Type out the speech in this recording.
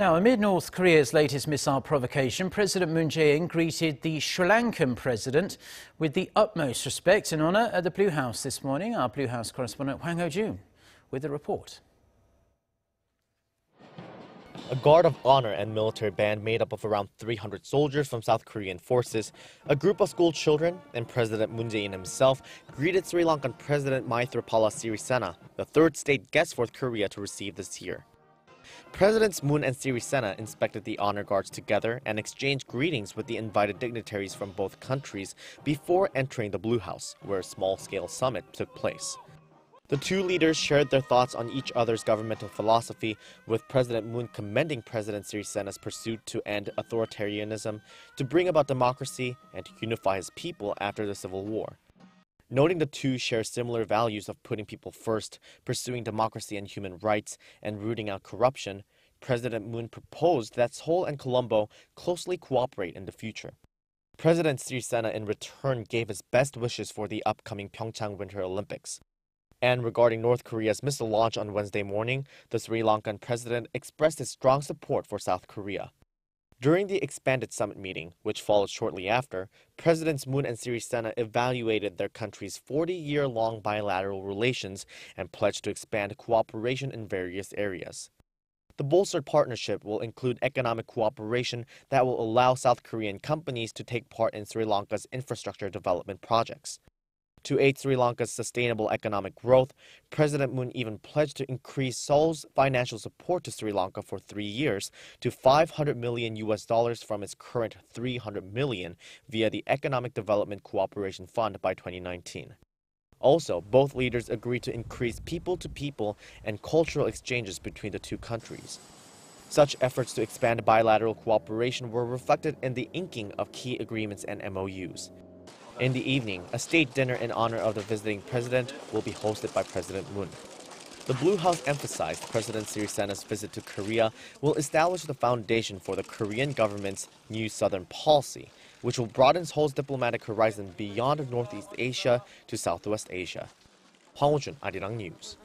Now, amid North Korea's latest missile provocation, President Moon Jae-in greeted the Sri Lankan president with the utmost respect and honour at the Blue House this morning. Our Blue House correspondent Hwang Ho-jun with the report. A guard of honor and military band made up of around 300 soldiers from South Korean forces, a group of school children, and President Moon Jae-in himself greeted Sri Lankan President Maithripala Sirisena, the third state guest for Korea to receive this year. Presidents Moon and Sirisena inspected the honor guards together and exchanged greetings with the invited dignitaries from both countries before entering the Blue House, where a small-scale summit took place. The two leaders shared their thoughts on each other's governmental philosophy, with President Moon commending President Sirisena's pursuit to end authoritarianism, to bring about democracy, and to unify his people after the Civil War. Noting the two share similar values of putting people first, pursuing democracy and human rights, and rooting out corruption, President Moon proposed that Seoul and Colombo closely cooperate in the future. President Sirisena in return gave his best wishes for the upcoming Pyeongchang Winter Olympics. And regarding North Korea's missile launch on Wednesday morning, the Sri Lankan president expressed his strong support for South Korea. During the expanded summit meeting, which followed shortly after, Presidents Moon and Sirisena evaluated their country's 40-year-long bilateral relations and pledged to expand cooperation in various areas. The bolstered partnership will include economic cooperation that will allow South Korean companies to take part in Sri Lanka's infrastructure development projects. To aid Sri Lanka's sustainable economic growth, President Moon even pledged to increase Seoul's financial support to Sri Lanka for 3 years to $500 million from its current $300 million via the Economic Development Cooperation Fund by 2019. Also, both leaders agreed to increase people-to-people and cultural exchanges between the two countries. Such efforts to expand bilateral cooperation were reflected in the inking of key agreements and MOUs. In the evening, a state dinner in honor of the visiting president will be hosted by President Moon. The Blue House emphasized President Sirisena's visit to Korea will establish the foundation for the Korean government's new Southern policy, which will broaden Seoul's diplomatic horizon beyond Northeast Asia to Southwest Asia. Hwang Ho-jun, Arirang News.